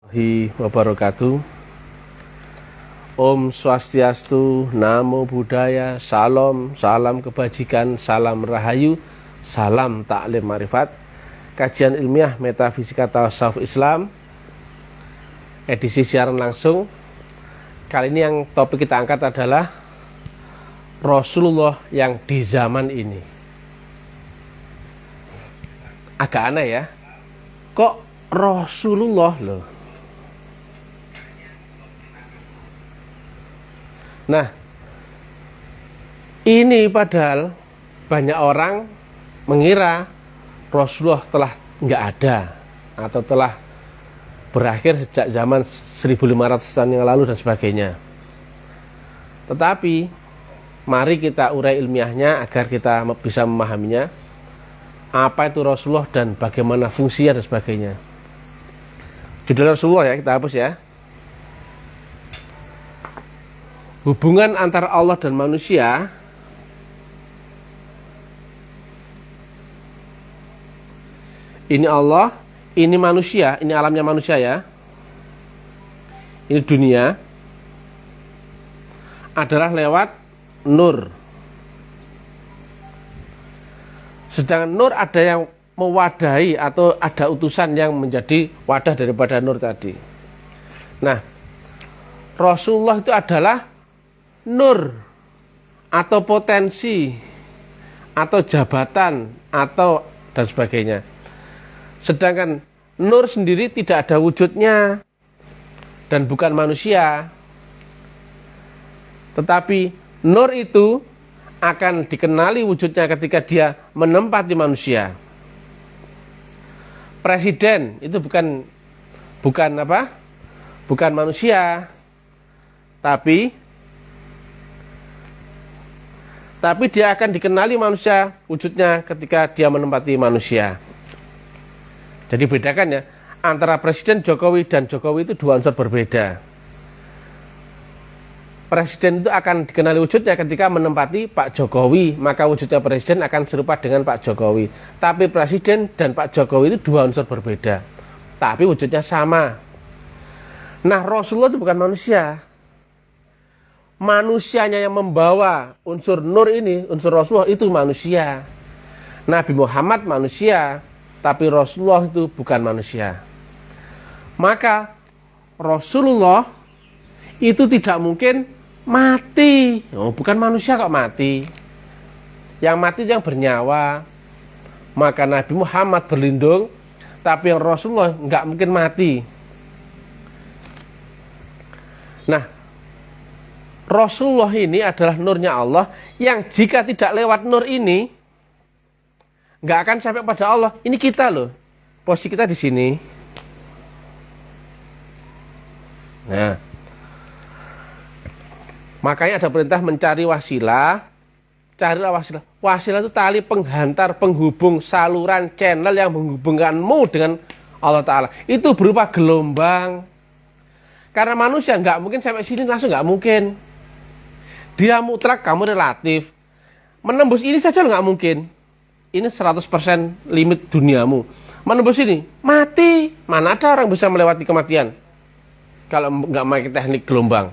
Wabarakatuh. Om Swastiastu, Namo Buddhaya, Salam, salam kebajikan, salam rahayu, salam taklim marifat. Kajian ilmiah metafisika tasawuf Islam, edisi siaran langsung. Kali ini yang topik kita angkat adalah Rasulullah yang di zaman ini. Agak aneh ya, kok Rasulullah loh. Nah, ini padahal banyak orang mengira Rasulullah telah nggak ada atau telah berakhir sejak zaman 1500-an yang lalu dan sebagainya. Tetapi mari kita urai ilmiahnya agar kita bisa memahaminya. Apa itu Rasulullah dan bagaimana fungsinya dan sebagainya. Judul Rasulullah ya, kita hapus ya. Hubungan antara Allah dan manusia ini Allah, ini manusia, ini alamnya manusia ya. Ini dunia adalah lewat nur. Sedangkan nur ada yang mewadahi atau ada utusan yang menjadi wadah daripada nur tadi. Nah, Rasulullah itu adalah nur atau potensi atau jabatan atau dan sebagainya. Sedangkan nur sendiri tidak ada wujudnya dan bukan manusia. Tetapi nur itu akan dikenali wujudnya ketika dia menempati manusia. Presiden itu bukan manusia, tapi dia akan dikenali manusia wujudnya ketika dia menempati manusia. Jadi bedakan ya, antara Presiden Jokowi dan Jokowi itu dua unsur berbeda. Presiden itu akan dikenali wujudnya ketika menempati Pak Jokowi, maka wujudnya Presiden akan serupa dengan Pak Jokowi. Tapi Presiden dan Pak Jokowi itu dua unsur berbeda, tapi wujudnya sama. Nah, Rasulullah itu bukan manusia. Manusianya yang membawa unsur nur ini, unsur Rasulullah itu manusia. Nabi Muhammad manusia, tapi Rasulullah itu bukan manusia. Maka Rasulullah itu tidak mungkin mati. Oh, bukan manusia kok mati. Yang mati yang bernyawa. Maka Nabi Muhammad berlindung, tapi yang Rasulullah nggak mungkin mati. Nah, Rasulullah ini adalah nurnya Allah yang jika tidak lewat nur ini nggak akan sampai pada Allah. Ini kita loh, posisi kita di sini. Nah, makanya ada perintah mencari wasilah. Carilah wasilah. Wasilah itu tali penghantar, penghubung, saluran, channel yang menghubungkanmu dengan Allah Ta'ala. Itu berupa gelombang. Karena manusia nggak mungkin sampai sini langsung, nggak mungkin. Dia mutlak, kamu relatif. Menembus ini saja nggak mungkin. Ini 100% limit duniamu. Menembus ini, mati. Mana ada orang bisa melewati kematian kalau nggak pakai teknik gelombang.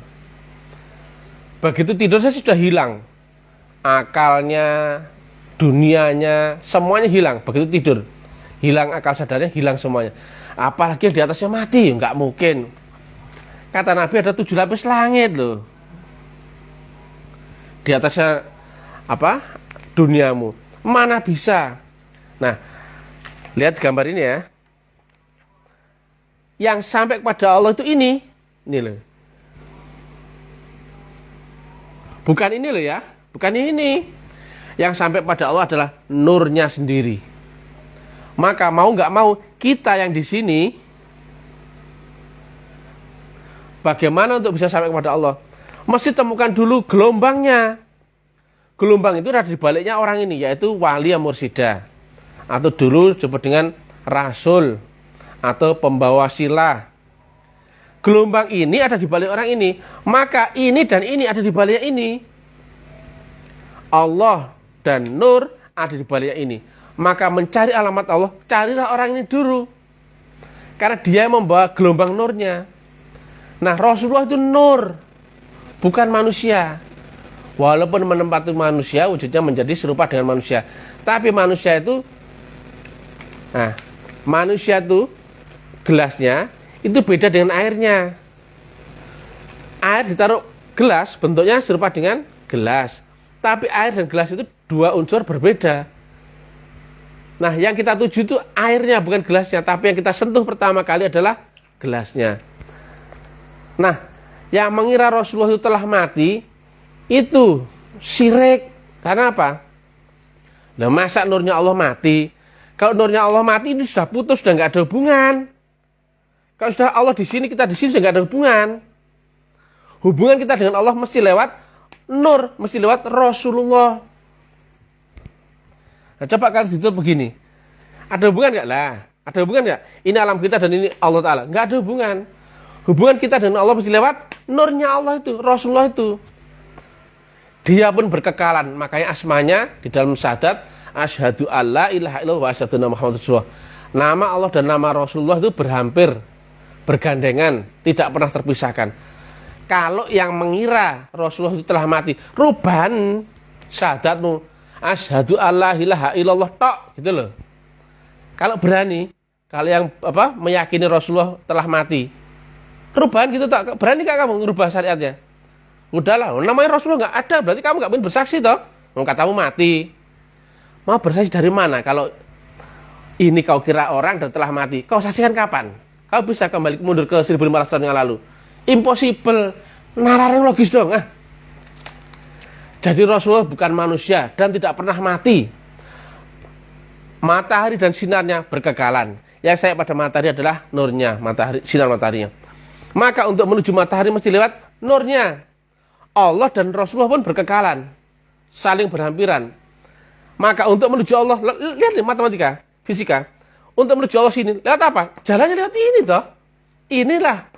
Begitu tidur saya sudah hilang. Akalnya, dunianya, semuanya hilang. Begitu tidur, hilang akal sadarnya, hilang semuanya. Apalagi di atasnya mati, nggak mungkin. Kata Nabi ada 7 lapis langit loh. Di atasnya apa? Duniamu. Mana bisa? Nah, lihat gambar ini ya. Yang sampai kepada Allah itu ini loh. Bukan ini loh ya, bukan ini. Yang sampai pada Allah adalah nurnya sendiri. Maka mau nggak mau kita yang di sini, bagaimana untuk bisa sampai kepada Allah? Mesti temukan dulu gelombangnya. Gelombang itu ada di baliknya orang ini, yaitu wali mursyida. Atau dulu disebut dengan rasul atau pembawa silah. Gelombang ini ada di balik orang ini. Maka ini dan ini ada di baliknya ini. Allah dan nur ada di baliknya ini. Maka mencari alamat Allah, carilah orang ini dulu. Karena dia membawa gelombang nurnya. Nah, Rasulullah itu nur, bukan manusia. Walaupun menempati manusia, wujudnya menjadi serupa dengan manusia. Tapi manusia itu, manusia itu gelasnya itu beda dengan airnya. Air ditaruh gelas, bentuknya serupa dengan gelas. Tapi air dan gelas itu dua unsur berbeda. Nah, yang kita tuju itu airnya, bukan gelasnya. Tapi yang kita sentuh pertama kali adalah gelasnya. Nah, yang mengira Rasulullah itu telah mati, itu syirik. Karena apa? Nah, masa nurnya Allah mati? Kalau nurnya Allah mati, ini sudah putus, sudah nggak ada hubungan. Kalau sudah Allah di sini, kita di sini, sudah nggak ada hubungan. Hubungan kita dengan Allah mesti lewat nur, mesti lewat Rasulullah. Nah, coba kalian situ begini, ada hubungan nggak lah? Ada hubungan nggak? Ini alam kita dan ini Allah Ta'ala. Nggak ada hubungan. Hubungan kita dengan Allah mesti lewat nurnya Allah itu, Rasulullah itu. Dia pun berkekalan, makanya asmanya di dalam syahadat, asyhadu alla ilaha illallah wa asyhadu anna Muhammadar Rasulullah. Nama Allah dan nama Rasulullah itu berhampir, bergandengan, tidak pernah terpisahkan. Kalau yang mengira Rasulullah itu telah mati, ruban syahadatmu, asyhadu alla ilaha illallah tok, gitu loh. Kalau berani, kalau yang meyakini Rasulullah telah mati, rubahan gitu tak? Berani gak kamu merubah syariatnya? Udahlah, namanya Rasulullah nggak ada, berarti kamu nggak boleh bersaksi toh? Katamu mati. Mau bersaksi dari mana? Kalau ini kau kira orang dan telah mati, kau saksikan kapan? Kau bisa kembali mundur ke 1500 tahun yang lalu? Impossible. Nalar yang logis dong. Jadi Rasulullah bukan manusia dan tidak pernah mati. Matahari dan sinarnya berkekalan. Yang saya pada matahari adalah nurnya, matahari, sinar mataharinya. Maka untuk menuju matahari mesti lewat nurnya. Allah dan Rasulullah pun berkekalan, saling berhampiran. Maka untuk menuju Allah, lihat nih matematika, fisika. Untuk menuju Allah sini, lewat apa? Jalannya lewat ini toh. Inilah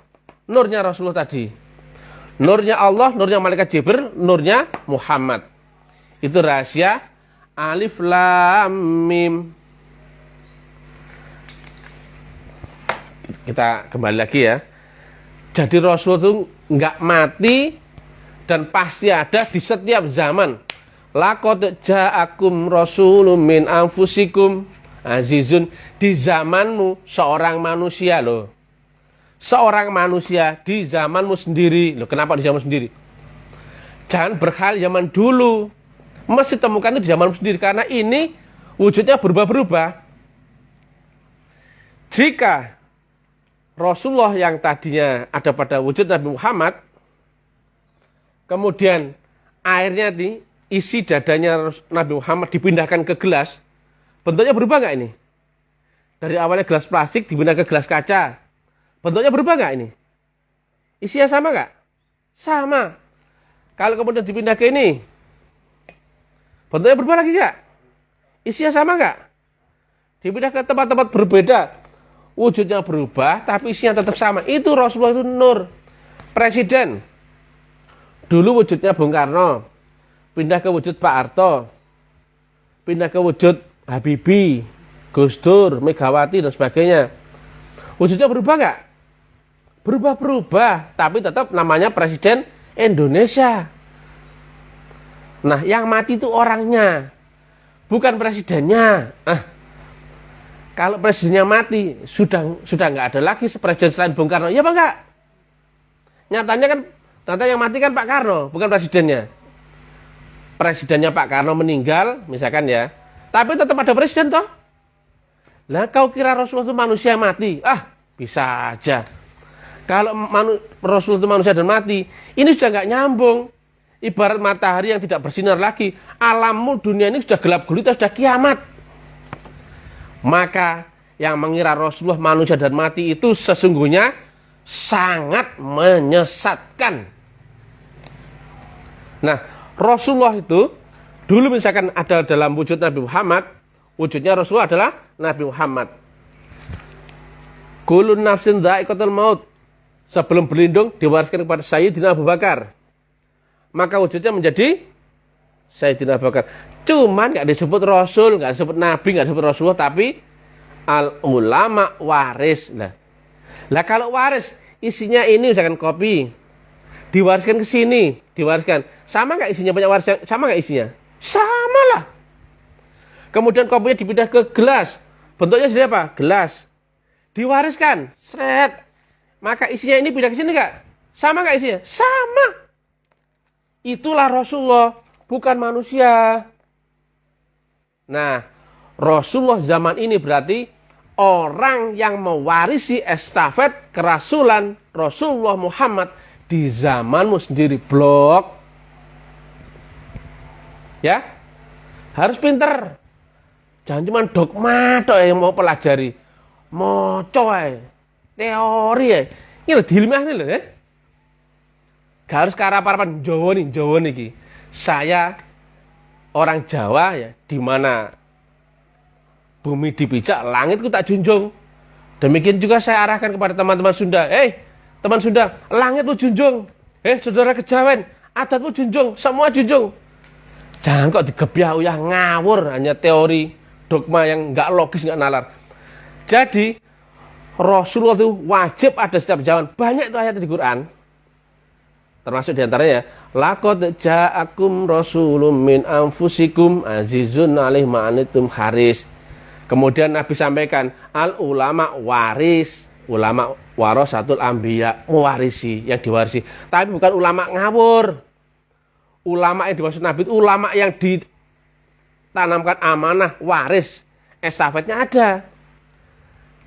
nurnya Rasulullah tadi. Nurnya Allah, nurnya malaikat Jibril, nurnya Muhammad. Itu rahasia Alif Lam Mim. Kita kembali lagi ya. Jadi Rasulullah itu nggak mati dan pasti ada di setiap zaman. Laqad ja'akum rasulun min anfusikum azizun. Di zamanmu seorang manusia loh. Seorang manusia di zamanmu sendiri. Loh, kenapa di zaman sendiri? Jangan berkhayal zaman dulu. Mesti temukan itu di zamanmu sendiri. Karena ini wujudnya berubah-berubah. Jika Rasulullah yang tadinya ada pada wujud Nabi Muhammad, kemudian airnya isi dadanya Nabi Muhammad dipindahkan ke gelas, bentuknya berubah nggak ini? Dari awalnya gelas plastik dipindah ke gelas kaca, bentuknya berubah nggak ini? Isinya sama nggak? Sama. Kalau kemudian dipindah ke ini, bentuknya berubah lagi nggak? Isinya sama nggak? Dipindah ke tempat-tempat berbeda, wujudnya berubah, tapi isinya tetap sama. Itu Rasulullah itu nur. Presiden dulu wujudnya Bung Karno, pindah ke wujud Pak Harto, pindah ke wujud Habibie, Gus Dur, Megawati dan sebagainya. Wujudnya berubah nggak? Berubah-berubah, tapi tetap namanya Presiden Indonesia. Nah, yang mati itu orangnya, bukan presidennya. Kalau presidennya mati, sudah nggak ada lagi presiden selain Bung Karno. Ya apa enggak? Nyatanya kan, yang mati kan Pak Karno, bukan presidennya. Presidennya Pak Karno meninggal, misalkan ya. Tapi tetap ada presiden toh. Lah kau kira Rasulullah itu manusia yang mati? Bisa aja. Kalau Rasulullah itu manusia dan mati, ini sudah nggak nyambung. Ibarat matahari yang tidak bersinar lagi. Alammu dunia ini sudah gelap gulita, sudah kiamat. Maka yang mengira Rasulullah manusia dan mati itu sesungguhnya sangat menyesatkan. Nah, Rasulullah itu dulu misalkan ada dalam wujud Nabi Muhammad, wujudnya Rasulullah adalah Nabi Muhammad. Kulun nafsin dha'iqatul maut. Sebelum berlindung diwariskan kepada Sayyidina Abu Bakar. Maka wujudnya menjadi Sayyidina Abu Bakar. Cuman nggak disebut Rasul, nggak disebut Nabi, nggak disebut Rasulullah, tapi al ulama waris. Nah, Lah kalau waris isinya ini misalkan kopi, diwariskan ke sini, diwariskan. Sama nggak isinya, banyak waris sama nggak isinya? Sama lah. Kemudian kopinya dipindah ke gelas. Bentuknya jadi apa? Gelas. Diwariskan, seret. Maka isinya ini pindah ke sini nggak? Sama nggak isinya? Sama. Itulah Rasulullah, bukan manusia. Nah, Rasulullah zaman ini berarti orang yang mewarisi estafet kerasulan Rasulullah Muhammad di zamanmu sendiri, blok. Ya, harus pinter. Jangan cuma dogma tok yang mau pelajari, moco teori ya. Ini loh dilmiah nih loh ya. Gak harus karap-karapan Jawa nih. Saya orang Jawa ya, di mana bumi dipijak, langitku tak junjung. Demikian juga saya arahkan kepada teman-teman Sunda. Teman Sunda, langitmu junjung. Saudara Kejawen, adatmu junjung, semua junjung. Jangan kok digebyah-uyah ngawur, hanya teori, dogma yang nggak logis, nggak nalar. Jadi Rasulullah itu wajib ada setiap zaman. Banyak itu ayat di Quran. Termasuk diantaranya, laqad ja'akum rasulun min anfusikum azizun 'alaihi ma anittum haris. Kemudian Nabi sampaikan, al ulama waris, ulama warasatul anbiya, mewarisi, yang diwarisi. Tapi bukan ulama ngawur. Ulama yang dimaksud Nabi itu ulama yang ditanamkan amanah, waris, estafetnya ada.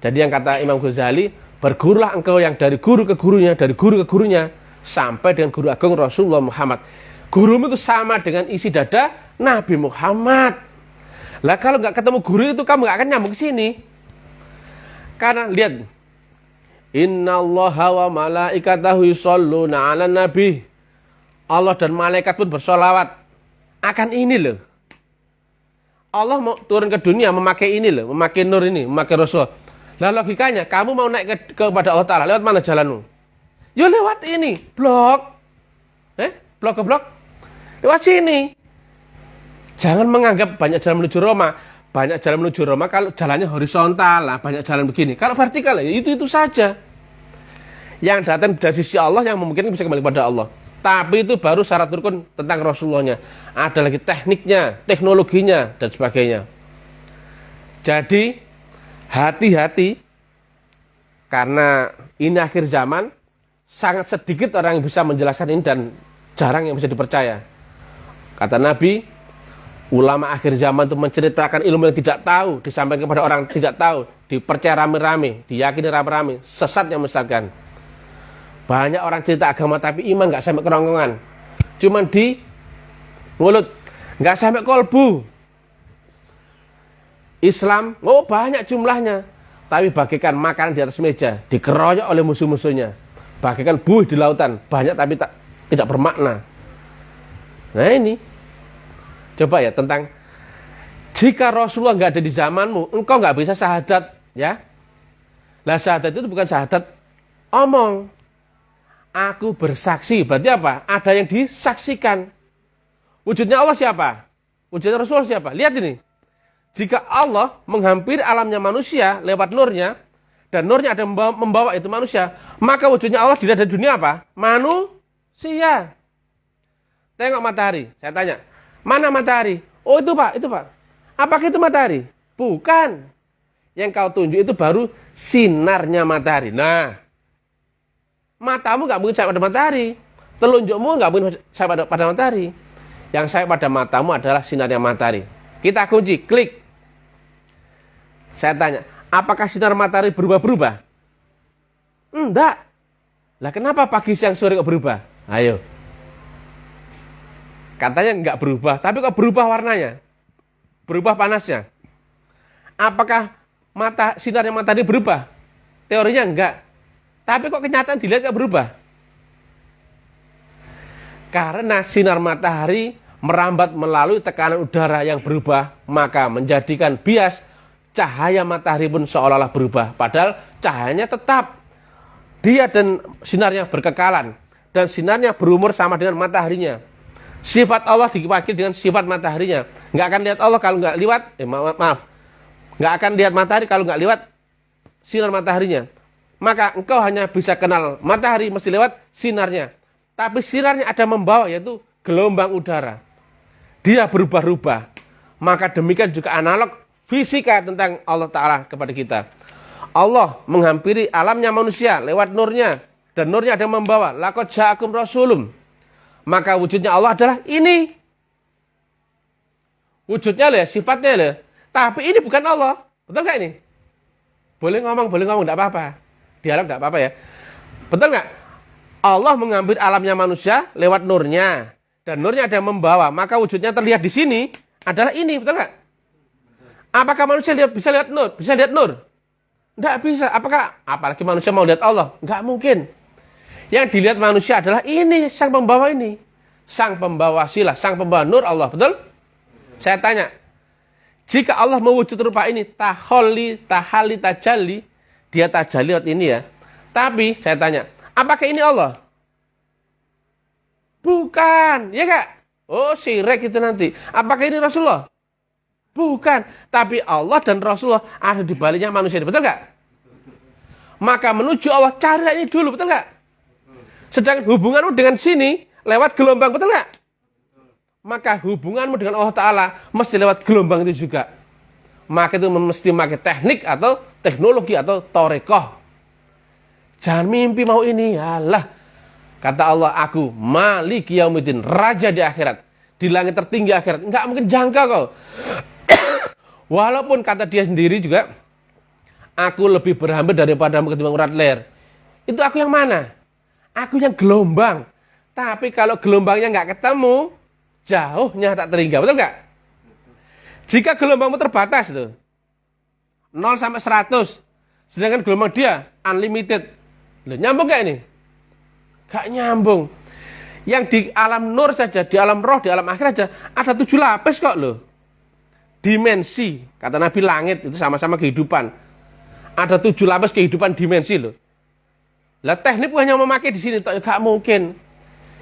Jadi yang kata Imam Ghazali, bergurulah engkau yang dari guru ke gurunya, dari guru ke gurunya, sampai dengan guru agung Rasulullah Muhammad. Gurumu itu sama dengan isi dada Nabi Muhammad. Lah kalau nggak ketemu guru itu kamu nggak akan nyambung ke sini. Karena lihat, innallaha wa malaikatahu yusholluna 'alan nabi. Allah dan malaikat pun bersolawat akan ini loh. Allah mau turun ke dunia memakai ini loh, memakai nur ini, memakai Rasul. Lah logikanya, kamu mau naik kepada Allah Ta'ala, lewat mana jalanmu? Yo lewat ini, blok. Blok ke blok. Lewat sini. Jangan menganggap banyak jalan menuju Roma. Banyak jalan menuju Roma kalau jalannya horizontal lah, banyak jalan begini. Kalau vertikal ya itu saja. Yang datang dari sisi Allah yang memungkinkan bisa kembali kepada Allah. Tapi itu baru syarat rukun tentang Rasulullahnya. Ada lagi tekniknya, teknologinya, dan sebagainya. Jadi hati-hati, karena ini akhir zaman, sangat sedikit orang yang bisa menjelaskan ini dan jarang yang bisa dipercaya. Kata Nabi, ulama akhir zaman itu menceritakan ilmu yang tidak tahu, disampaikan kepada orang yang tidak tahu, dipercaya rame-rame, diyakini rame-rame, sesat yang mesatkan. Banyak orang cerita agama tapi iman nggak sampai kerongkongan, cuman di mulut, nggak sampai kolbu. Islam, banyak jumlahnya, tapi bagikan makanan di atas meja, dikeroyok oleh musuh-musuhnya. Bagikan buih di lautan, banyak tapi tidak bermakna. Nah ini, coba ya tentang jika Rasulullah nggak ada di zamanmu, engkau nggak bisa syahadat, ya. Lah syahadat itu bukan syahadat omong. Aku bersaksi, berarti apa? Ada yang disaksikan. Wujudnya Allah siapa? Wujudnya Rasulullah siapa? Lihat ini. Jika Allah menghampiri alamnya manusia lewat nurnya, dan nurnya ada membawa itu manusia, maka wujudnya Allah dilihat dari dunia apa? Manusia. Tengok matahari, saya tanya, mana matahari? Oh itu pak. Apakah itu matahari? Bukan. Yang kau tunjuk itu baru sinarnya matahari. Nah, matamu nggak mungkin sampai pada matahari, telunjukmu nggak mungkin sampai pada matahari. Yang saya pada matamu adalah sinarnya matahari. Kita kunci, klik. Saya tanya, apakah sinar matahari berubah-berubah? Enggak. Lah kenapa pagi, siang, sore kok berubah? Ayo. Katanya enggak berubah, tapi kok berubah warnanya? Berubah panasnya? Apakah sinarnya matahari berubah? Teorinya enggak. Tapi kok kenyataan dilihat enggak berubah? Karena sinar matahari merambat melalui tekanan udara yang berubah, maka menjadikan bias cahaya matahari pun seolah-olah berubah. Padahal cahayanya tetap. Dia dan sinarnya berkekalan. Dan sinarnya berumur sama dengan mataharinya. Sifat Allah diwakili dengan sifat mataharinya. Nggak akan lihat Allah kalau nggak lihat, nggak akan lihat matahari kalau nggak lihat sinar mataharinya. maka engkau hanya bisa kenal matahari mesti lewat sinarnya. Tapi sinarnya ada membawa, yaitu gelombang udara. Dia berubah-ubah. Maka demikian juga analog fisika tentang Allah Ta'ala kepada kita. Allah menghampiri alamnya manusia lewat nurnya. Dan nurnya ada membawa. Laqad ja'akum rasulun. Maka wujudnya Allah adalah ini. Wujudnya loh, sifatnya loh. Tapi ini bukan Allah. Betul nggak ini? Boleh ngomong, enggak apa-apa. Dialog enggak apa-apa ya. Betul nggak? Allah mengambil alamnya manusia lewat nurnya. Dan nurnya ada yang membawa. Maka wujudnya terlihat di sini adalah ini. Betul nggak? Apakah manusia bisa lihat nur? Bisa lihat nur? Enggak bisa. Apalagi manusia mau lihat Allah? Enggak mungkin. Yang dilihat manusia adalah ini. Sang pembawa ini. Sang pembawa silah. Sang pembawa nur Allah. Betul? Saya tanya. Jika Allah mewujud rupa ini. Tahalli, tajalli. Dia tajalli lewat ini ya. Tapi saya tanya. Apakah ini Allah? Bukan, ya kak? Oh, syirik itu nanti. Apakah ini Rasulullah? Bukan. Tapi Allah dan Rasulullah ada di baliknya manusia. Betul nggak? Maka menuju Allah, carilah ini dulu. Betul nggak? Sedangkan hubunganmu dengan sini, lewat gelombang. Betul nggak? Maka hubunganmu dengan Allah Ta'ala mesti lewat gelombang itu juga. Maka itu mesti memakai teknik atau teknologi atau torekoh. Jangan mimpi mau ini, alah. Kata Allah, aku Maliki Yaumiddin, raja di akhirat, di langit tertinggi akhirat. Enggak mungkin jangka kau. Walaupun kata dia sendiri juga, aku lebih berhamba daripadamu ketimbang urat leher. Itu aku yang mana? Aku yang gelombang. Tapi kalau gelombangnya nggak ketemu, jauhnya tak terhingga. Betul nggak? Jika gelombangmu terbatas tuh, 0 sampai 100, sedangkan gelombang dia unlimited. Loh, nyambung gak ini? Gak nyambung. Yang di alam nur saja, di alam roh, di alam akhir saja, ada 7 lapis kok loh. Dimensi, kata Nabi, langit itu sama-sama kehidupan. Ada 7 lapis kehidupan dimensi loh. Lah teknik hanya memakai di sini, gak mungkin.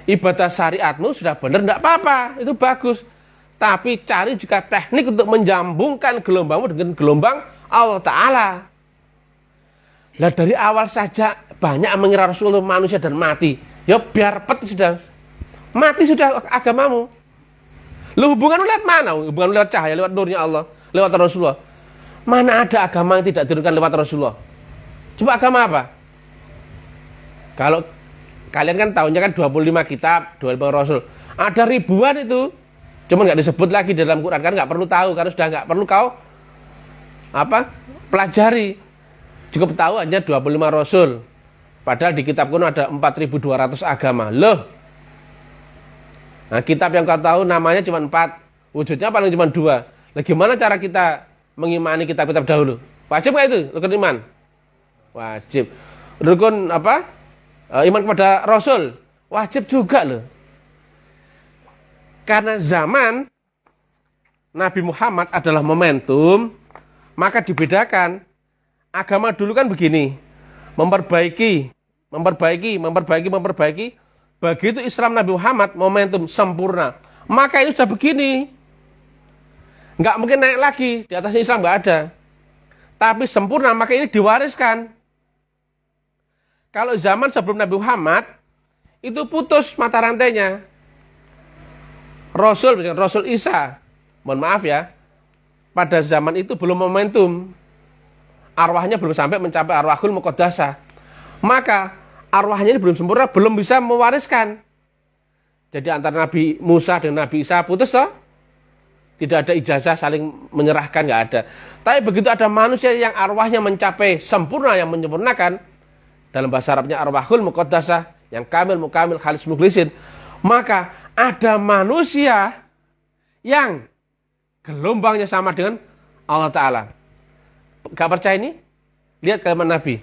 Ibadah syariatmu sudah benar, enggak apa-apa, itu bagus. Tapi cari juga teknik untuk menjambungkan gelombangmu dengan gelombang Allah Ta'ala. Lah dari awal saja banyak mengira Rasulullah manusia dan mati. Ya biar peti sudah. Mati sudah agamamu. Lu hubungan lewat mana? Hubungan lewat cahaya, lewat nurnya Allah, lewat Rasulullah. Mana ada agama yang tidak diturunkan lewat Rasulullah? Coba agama apa? Kalau kalian kan tahunnya kan 25 kitab, 25 Rasul. Ada ribuan itu. Cuma nggak disebut lagi dalam Quran, kan nggak perlu tahu, karena sudah nggak perlu kau pelajari. Cukup tahu hanya 25 Rasul. Padahal di kitab kuno ada 4.200 agama. Loh. Nah, kitab yang kau tahu namanya cuma 4. Wujudnya paling cuma 2. Nah, gimana cara kita mengimani kitab-kitab dahulu? Wajib nggak itu? Rukun iman? Wajib. Rukun apa? Iman kepada Rasul? Wajib juga loh. Karena zaman Nabi Muhammad adalah momentum, maka dibedakan. Agama dulu kan begini, memperbaiki. Begitu Islam Nabi Muhammad momentum sempurna, maka ini sudah begini. Nggak mungkin naik lagi, di atas Islam nggak ada. Tapi sempurna, maka ini diwariskan. Kalau zaman sebelum Nabi Muhammad, itu putus mata rantainya. Rasul Isa, mohon maaf ya, pada zaman itu belum momentum. Arwahnya belum sampai mencapai arwahul muqaddasah. Maka arwahnya ini belum sempurna, belum bisa mewariskan. Jadi antara Nabi Musa dan Nabi Isa putus toh? Tidak ada ijazah saling menyerahkan, nggak ada. Tapi begitu ada manusia yang arwahnya mencapai sempurna, yang menyempurnakan, dalam bahasa Arabnya arwahul muqaddasah, yang kamil, mukamil, khalis, mukhlisin, maka ada manusia yang gelombangnya sama dengan Allah Ta'ala. Gak percaya ini? Lihat kalimat Nabi.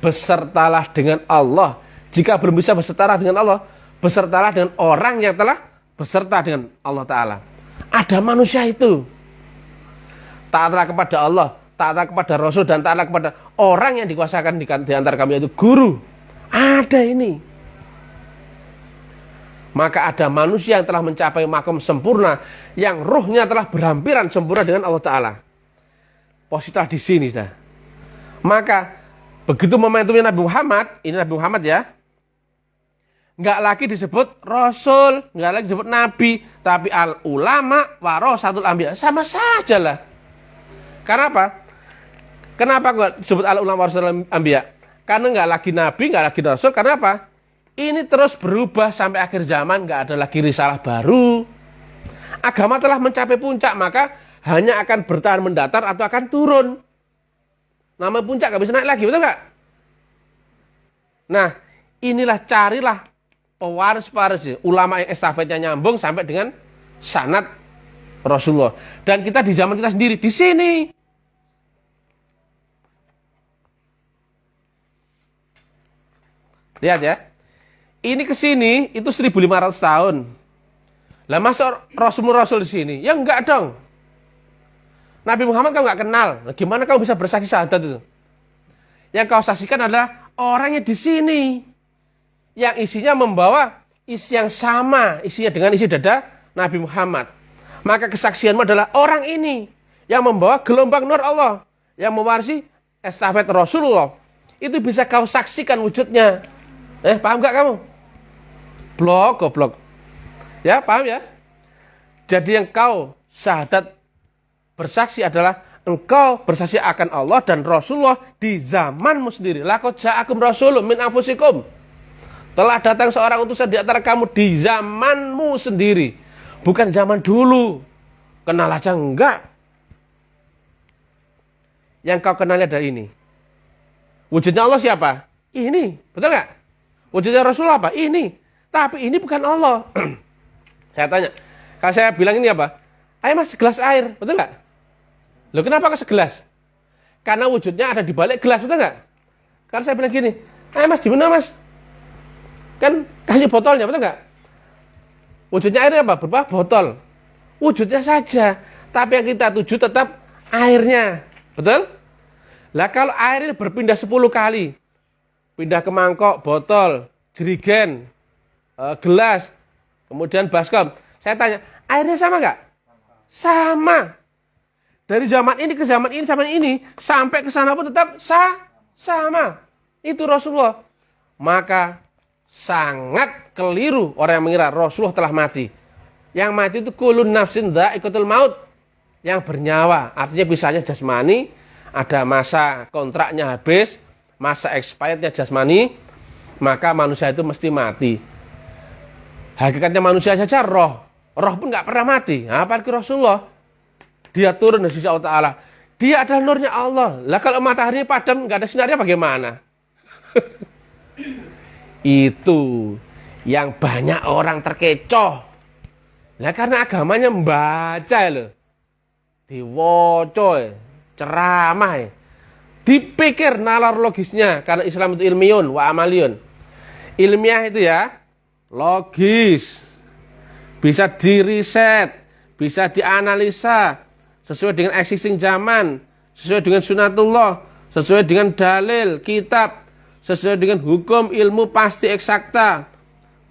Besertalah dengan Allah. Jika belum bisa bersertalah dengan Allah, besertalah dengan orang yang telah beserta dengan Allah Ta'ala. Ada manusia itu. Taatlah kepada Allah, taatlah kepada Rasul, dan taatlah kepada orang yang dikuasakan di antara kami, yaitu guru. Ada ini. Maka ada manusia yang telah mencapai makom sempurna, yang ruhnya telah berhampiran sempurna dengan Allah Ta'ala. Posisi di sini sudah. Maka Begitu momentumnya Nabi Muhammad, ini Nabi Muhammad ya, nggak lagi disebut Rasul, nggak lagi disebut Nabi, tapi al ulama warasatul anbiya, sama saja lah. Karena apa? Kenapa nggak disebut al ulama warasatul anbiya? Karena nggak lagi Nabi, nggak lagi Rasul. Karena apa? Ini terus berubah sampai akhir zaman, nggak ada lagi risalah baru. Agama telah mencapai puncak, maka hanya akan bertahan mendatar atau akan turun. Nama puncak nggak bisa naik lagi, betul nggak? Nah, inilah carilah pewaris-pewaris ulama yang estafetnya nyambung sampai dengan sanad Rasulullah. Dan kita di zaman kita sendiri di sini. Lihat ya. Ini ke sini itu 1500 tahun. Lah masa Rasul di sini? Ya enggak dong. Nabi Muhammad kamu nggak kenal. Nah, gimana kamu bisa bersaksi syahadat itu? Yang kau saksikan adalah orangnya di sini. Yang isinya membawa isi yang sama, isinya dengan isi dada Nabi Muhammad. Maka kesaksianmu adalah orang ini yang membawa gelombang nur Allah, yang mewarisi estafet Rasulullah. Itu bisa kau saksikan wujudnya. Paham gak kamu? Goblok. Ya, paham ya? Jadi yang kau syahadat bersaksi adalah engkau bersaksi akan Allah dan Rasulullah di zamanmu sendiri. Laqad ja'akum rasulun min anfusikum. Telah datang seorang utusan di antara kamu di zamanmu sendiri. Bukan zaman dulu. Kenal aja enggak. Yang kau kenalnya adalah ini. Wujudnya Allah siapa? Ini. Betul nggak? Wujudnya Rasulullah apa? Ini. Tapi ini bukan Allah. Saya tanya. Kalau saya bilang ini apa? Ayo mas, segelas air. Betul nggak? Loh kenapa ke segelas? Karena wujudnya ada di balik gelas. Betul nggak? Karena saya bilang gini. Ayo mas, gimana mas? Kan kasih botolnya. Betul nggak? Wujudnya airnya apa? Berupa botol. Wujudnya saja. Tapi yang kita tuju tetap airnya. Betul? Lah kalau air ini berpindah 10 kali. Pindah ke mangkok, botol, jerigen, gelas, kemudian baskom. Saya tanya, airnya sama nggak? Sama. Dari zaman ini ke zaman ini, sampai ke sana pun tetap sama. Itu Rasulullah. Maka sangat keliru orang yang mengira Rasulullah telah mati. Yang mati itu kulun nafsin dha'iqatul maut. Yang bernyawa, artinya bisanya jasmani, ada masa kontraknya habis, masa expirednya jasmani, maka manusia itu mesti mati. Hakikatnya manusia saja roh pun nggak pernah mati. Apalagi Rasulullah, dia turun dari sisi Allah Ta'ala. Dia adalah nurnya Allah. Lah kalau matahari padam nggak ada sinarnya bagaimana? Itu yang banyak orang terkecoh. Nah karena agamanya membaca loh, diwoco, ceramah, dipikir nalar logisnya. Karena Islam itu ilmiun wa amaliyun. Ilmiah itu ya logis, bisa diriset, bisa dianalisa sesuai dengan existing zaman, sesuai dengan sunatullah, sesuai dengan dalil kitab, sesuai dengan hukum ilmu pasti eksakta,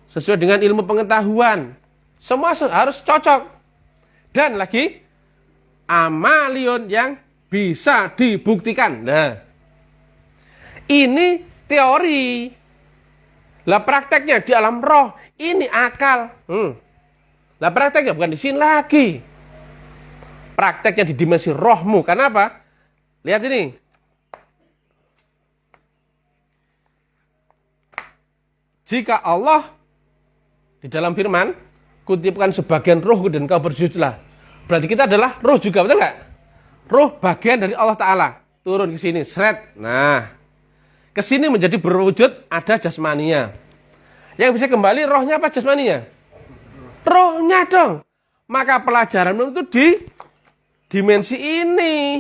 sesuai dengan ilmu pengetahuan. Semua harus cocok. Dan lagi amalion yang bisa dibuktikan. Nah, ini teori. Lah prakteknya di alam roh, ini akal. Lah prakteknya bukan di sini lagi. Prakteknya di dimensi rohmu. Karena apa? Lihat ini. Jika Allah di dalam firman kutipkan sebagian rohku dan kau bersujudlah. Berarti kita adalah roh juga, betul nggak? Roh bagian dari Allah Ta'ala. Turun ke sini, seret. Nah, ke sini menjadi berwujud ada jasmaninya. Yang bisa kembali rohnya apa jasmaninya? Rohnya dong. Maka pelajaran itu di dimensi ini.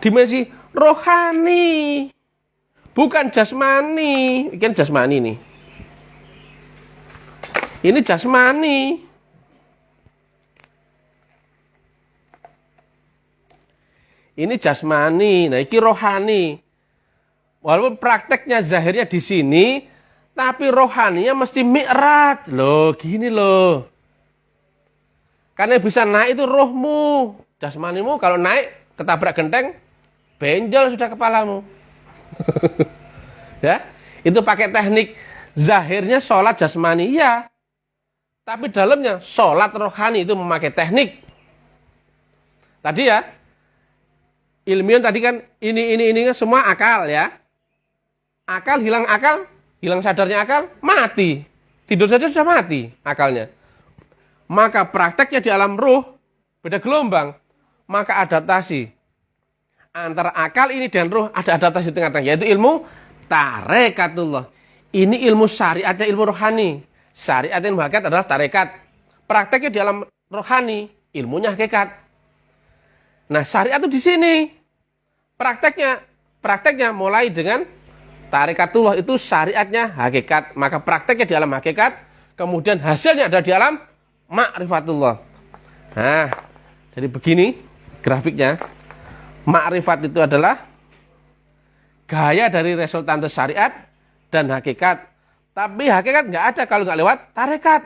Dimensi rohani. Bukan jasmani. Ini jasmani nih. Ini jasmani. Ini jasmani. Nah, ini rohani. Walaupun prakteknya zahirnya di sini, tapi rohaninya mesti mi'raj. Loh, gini loh. Karena bisa naik itu rohmu. Jasmanimu kalau naik ketabrak genteng, benjol sudah kepalamu. Ya, itu pakai teknik. Zahirnya sholat jasmani, iya. Tapi dalamnya sholat rohani itu memakai teknik. Tadi ya, ilmiah tadi kan ini semua akal ya. Hilang sadarnya akal, mati. Tidur saja sudah mati akalnya. Maka prakteknya di alam ruh beda gelombang. Maka adaptasi antara akal ini dan ruh ada adaptasi tengah-tengah, yaitu ilmu tarekatullah. Ini ilmu syariatnya, ilmu rohani. Syariat yang hakikat adalah tarekat. Prakteknya di alam rohani, ilmunya hakikat. Nah, syariat itu di sini. Prakteknya mulai dengan tarekatullah, itu syariatnya hakikat. Maka prakteknya di alam hakikat, kemudian hasilnya ada di alam ma'rifatullah. Nah, jadi begini grafiknya. Ma'rifat itu adalah gaya dari resultante syariat dan hakikat. Tapi hakikat nggak ada kalau nggak lewat tarekat.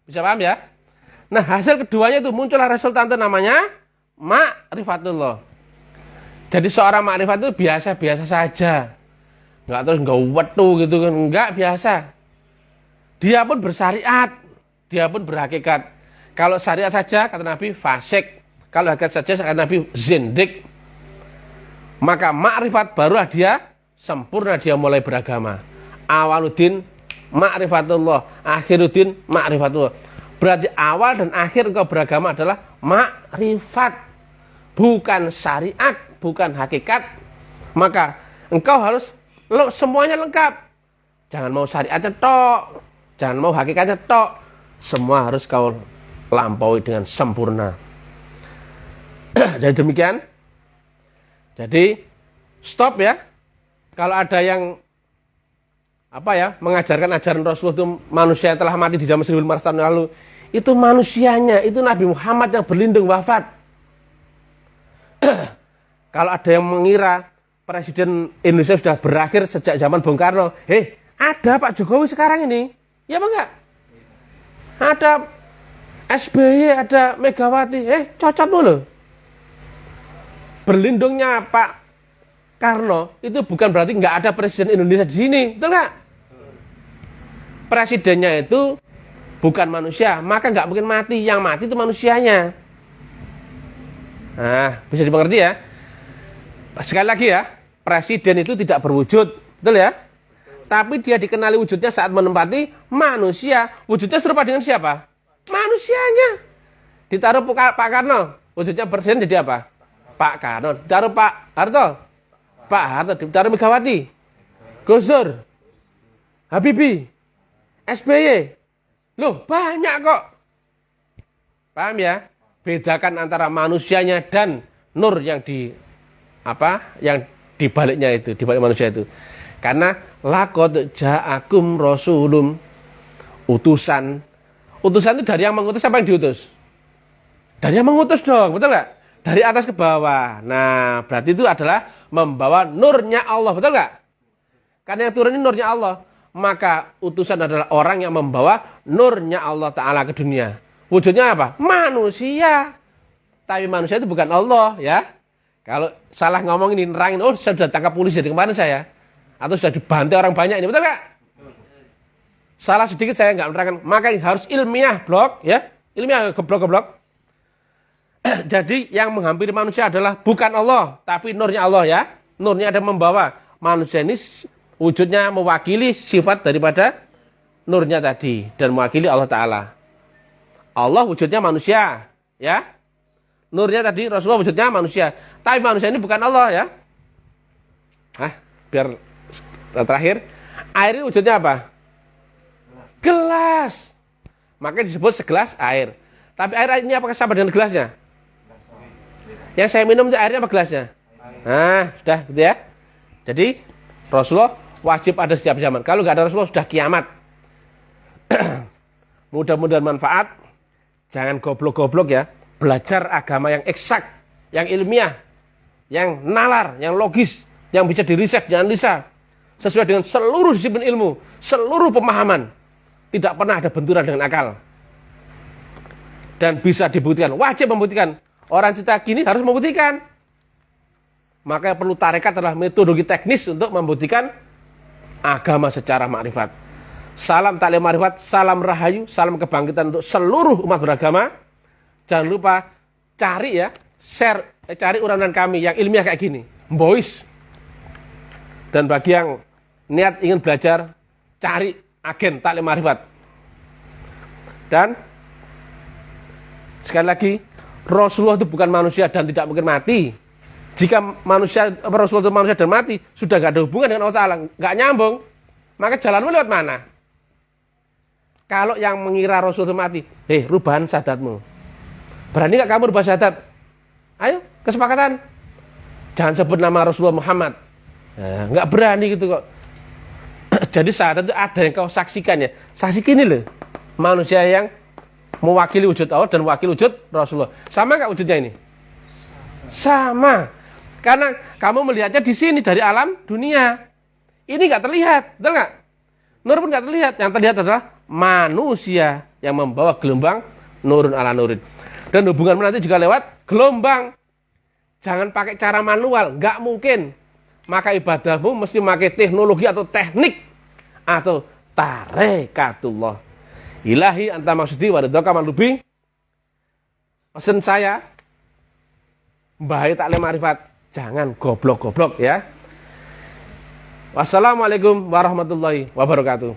Bisa paham ya? Nah, hasil keduanya itu muncullah resultante namanya ma'rifatullah. Jadi seorang ma'rifat itu biasa-biasa saja. Nggak terus nggak wetu gitu kan. Nggak, biasa. Dia pun bersyariat. Dia pun berhakikat. Kalau syariat saja, kata Nabi, fasik. Kalau hakikat saja, kata Nabi, zindik. Maka ma'rifat barulah dia sempurna, dia mulai beragama. Awaluddin ma'rifatullah, akhiruddin ma'rifatullah. Berarti awal dan akhir engkau beragama adalah ma'rifat, bukan syariat, bukan hakikat. Maka engkau harus semuanya lengkap. Jangan mau syariatnya tok, jangan mau hakikatnya tok. Semua harus kau lampaui dengan sempurna. Jadi demikian. Jadi stop ya. Kalau ada yang mengajarkan ajaran Rasulullah itu manusia yang telah mati di zaman 1400 tahun lalu, itu manusianya, itu Nabi Muhammad yang berlindung wafat. Kalau ada yang mengira Presiden Indonesia sudah berakhir sejak zaman Bung Karno, ada Pak Jokowi sekarang ini, ya apa enggak? Ada SBY, ada Megawati, cocok mulu. Berlindungnya Pak Karno itu bukan berarti nggak ada presiden Indonesia di sini, betul nggak? Presidennya itu bukan manusia, maka nggak mungkin mati. Yang mati itu manusianya. Nah, bisa dimengerti ya. Sekali lagi ya, presiden itu tidak berwujud, betul ya? Tapi dia dikenali wujudnya saat menempati manusia. Wujudnya serupa dengan siapa? Manusianya. Ditaruh Pak Karno, wujudnya presiden jadi apa? Pak Karno. Ditaruh Pak Harto, Pak Harto. Ditaruh Megawati, Gus Dur, Habibie, SBY. Loh, banyak kok. Paham ya? Bedakan antara manusianya dan nur yang di baliknya itu, di balik manusia itu. Karena laqad ja'akum rasulun, utusan. Utusan itu dari yang mengutus apa yang diutus? Dari yang mengutus dong, betul nggak? Dari atas ke bawah. Nah, berarti itu adalah membawa nurnya Allah, betul nggak? Karena yang turun ini nurnya Allah. Maka utusan adalah orang yang membawa nurnya Allah Ta'ala ke dunia. Wujudnya apa? Manusia. Tapi manusia itu bukan Allah ya. Kalau salah ngomong ini, nerangin, saya sudah tangkap polisi dari kemarin saya. Atau sudah dibantai orang banyak ini, betul nggak? Salah sedikit saya nggak menerangkan. Maka harus ilmiah, blok ya. Ilmiah, geblok-geblok. Jadi yang menghampiri manusia adalah bukan Allah, tapi nurnya Allah ya. Nurnya ada membawa. Manusia ini wujudnya mewakili sifat daripada nurnya tadi. Dan mewakili Allah Ta'ala. Allah wujudnya manusia ya. Nurnya tadi Rasulullah wujudnya manusia. Tapi manusia ini bukan Allah ya. Biar terakhir. Air ini wujudnya apa? Gelas. Makanya disebut segelas air. Tapi air ini apakah sama dengan gelasnya? Yang saya minum itu airnya apa gelasnya? Nah, sudah gitu ya. Jadi Rasulullah wajib ada setiap zaman. Kalau nggak ada Rasulullah sudah kiamat. Mudah-mudahan manfaat. Jangan goblok-goblok ya. Belajar agama yang eksak, yang ilmiah, yang nalar, yang logis, yang bisa diriset, jangan lisa. Sesuai dengan seluruh disiplin ilmu, seluruh pemahaman. Tidak pernah ada benturan dengan akal. Dan bisa dibuktikan, wajib membuktikan. Orang cerita gini harus membuktikan. Maka yang perlu tarekat adalah metodologi teknis untuk membuktikan agama secara makrifat. Salam taklim makrifat, salam rahayu, salam kebangkitan untuk seluruh umat beragama. Jangan lupa cari ya, cari uranan kami yang ilmiah kayak gini, Boys. Dan bagi yang niat ingin belajar, cari agen taklim makrifat. Dan sekali lagi, Rasulullah itu bukan manusia dan tidak mungkin mati. Jika Rasulullah itu manusia dan mati, sudah gak ada hubungan dengan Allah Ta'ala, gak nyambung. Maka jalanmu lewat mana? Kalau yang mengira Rasul itu mati, rubahan syahadatmu. Berani gak kamu rubah syahadat? Ayo, kesepakatan. Jangan sebut nama Rasulullah Muhammad. Gak berani gitu kok. Jadi syahadat itu ada yang kau saksikan ya. Saksikan ini loh, manusia yang mewakili wujud Allah dan mewakili wujud Rasulullah. Sama gak wujudnya ini? Sama. Karena kamu melihatnya di sini dari alam dunia. Ini nggak terlihat, betul nggak? Nur pun nggak terlihat. Yang terlihat adalah manusia yang membawa gelombang nurun ala nurin. Dan hubunganmu nanti juga lewat gelombang. Jangan pakai cara manual, nggak mungkin. Maka ibadahmu mesti pakai teknologi atau teknik atau tarekatullah. Ilahi anta maksudi waridhaka malubi. Pesan saya, bahaya taklim marifat. Jangan goblok-goblok ya. Wassalamualaikum warahmatullahi wabarakatuh.